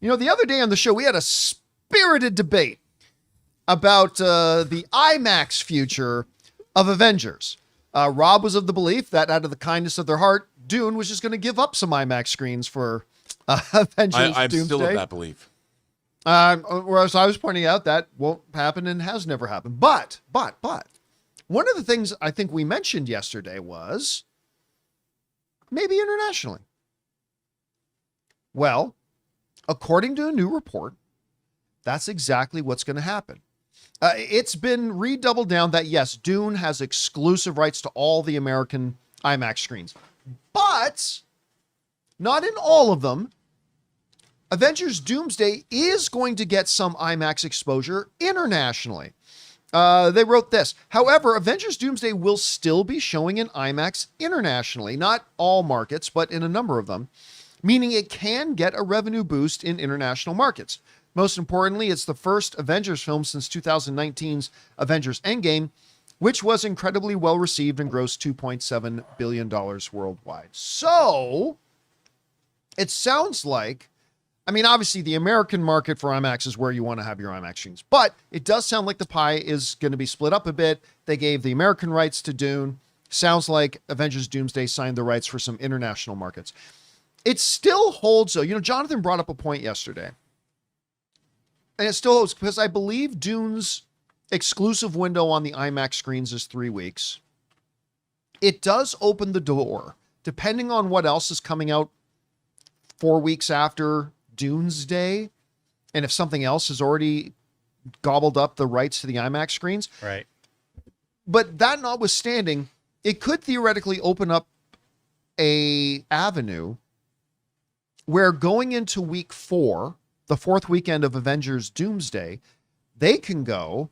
You know, the other day on the show, we had a spirited debate about the IMAX future of Avengers. Rob was of the belief that out of the kindness of their heart, Dune was just going to give up some IMAX screens for Avengers I'm Doomsday. still of that belief. Whereas I was pointing out that won't happen and has never happened. But, one of the things I think we mentioned yesterday was maybe internationally. Well, according to a new report, that's exactly what's going to happen. It's been redoubled down that, yes, Dune has exclusive rights to all the American IMAX screens, but not in all of them. Avengers Doomsday is going to get some IMAX exposure internationally. They wrote this. However, Avengers Doomsday will still be showing in IMAX internationally, not all markets, but in a number of them, meaning it can get a revenue boost in international markets. Most importantly, it's the first Avengers film since 2019's Avengers Endgame, which was incredibly well received and grossed $2.7 billion worldwide. So, it sounds like, I mean, obviously the American market for IMAX is where you want to have your IMAX screens, but it does sound like the pie is going to be split up a bit. They gave the American rights to Dune. Sounds like Avengers Doomsday signed the rights for some international markets. It still holds, though. You know, Jonathan brought up a point yesterday. And it still holds because I believe Dune's exclusive window on the IMAX screens is 3 weeks. It does open the door, depending on what else is coming out 4 weeks after Doomsday, and if something else has already gobbled up the rights to the IMAX screens. Right. But that notwithstanding, it could theoretically open up a avenue where going into week 4, the 4th weekend of Avengers Doomsday, they can go,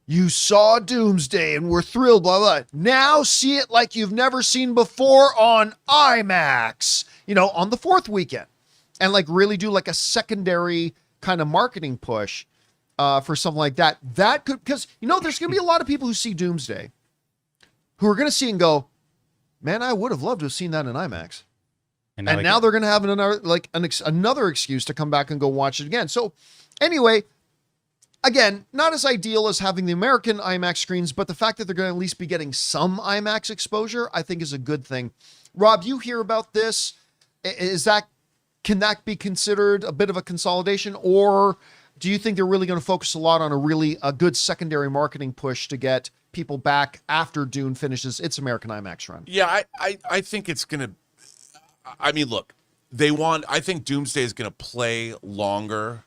you saw Doomsday and we're thrilled, blah, blah. Now see it like you've never seen before on IMAX, you know, on the 4th weekend. And like really do like a secondary kind of marketing push for something like that. That could, because, you know, there's going to be a lot of people who see Doomsday who are going to see it and go, man, I would have loved to have seen that in IMAX. And now they're going to have another excuse to come back and go watch it again. So anyway, again, not as ideal as having the American IMAX screens, but the fact that they're going to at least be getting some IMAX exposure, I think is a good thing. Rob, you hear about this? Can that be considered a bit of a consolidation, or do you think they're really going to focus a lot on a good secondary marketing push to get people back after Dune finishes its American IMAX run? Yeah, I think it's going to, I mean, look, I think Doomsday is going to play longer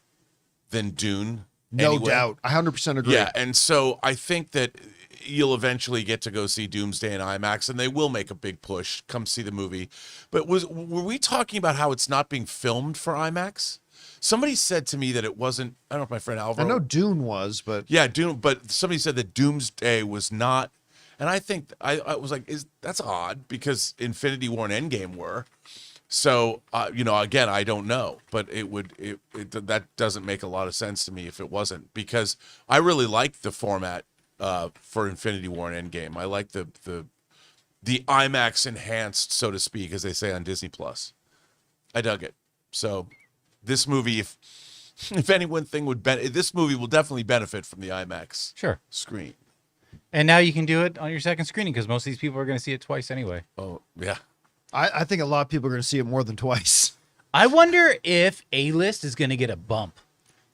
than Dune. No doubt. I 100% agree. Yeah, and so I think that you'll eventually get to go see Doomsday in IMAX, and they will make a big push. Come see the movie. But were we talking about how it's not being filmed for IMAX? Somebody said to me that it wasn't. I don't know if my friend Alvaro. I know Dune was, but yeah, Dune. But somebody said that Doomsday was not. And I think I was like, that's odd because Infinity War and Endgame were. So you know, again, I don't know, but that doesn't make a lot of sense to me if it wasn't, because I really like the format for Infinity War and Endgame. I like the IMAX enhanced, so to speak, as they say on Disney Plus. I dug it. So this movie, if any one thing this movie will definitely benefit from the IMAX screen. And now you can do it on your second screening because most of these people are going to see it twice anyway. Oh yeah. I think a lot of people are going to see it more than twice. I wonder if A-list is going to get a bump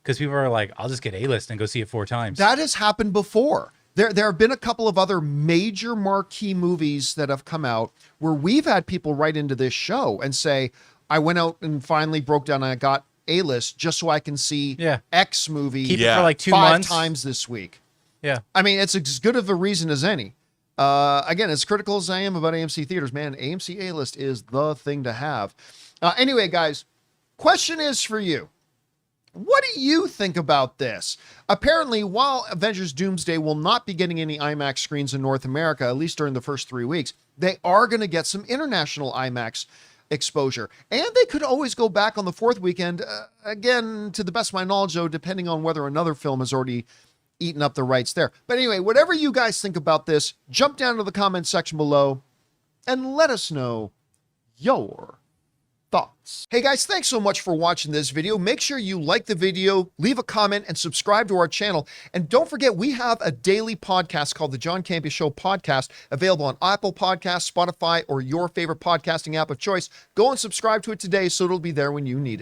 because people are like, I'll just get A-list and go see it 4 times. That has happened before. There have been a couple of other major marquee movies that have come out where we've had people write into this show and say, I went out and finally broke down and I got A-list just so I can see X movie Keep it for like 2 5 months. times this week. Yeah. I mean, it's as good of a reason as any. Again, as critical as I am about AMC theaters, man, AMC A-list is the thing to have. Anyway, guys, question is for you. What do you think about this? Apparently, while Avengers Doomsday will not be getting any IMAX screens in North America, at least during the first 3 weeks, they are going to get some international IMAX exposure. And they could always go back on the 4th weekend. Again, to the best of my knowledge, though, depending on whether another film has already eaten up the rights there. But anyway, whatever you guys think about this, jump down to the comment section below and let us know your thoughts. thoughts. Hey guys, thanks so much for watching this video. Make sure you like the video, leave a comment, and subscribe to our channel. And don't forget, we have a daily podcast called the John Campea Show Podcast, available on Apple Podcasts, Spotify, or your favorite podcasting app of choice. Go and subscribe to it today so it'll be there when you need it.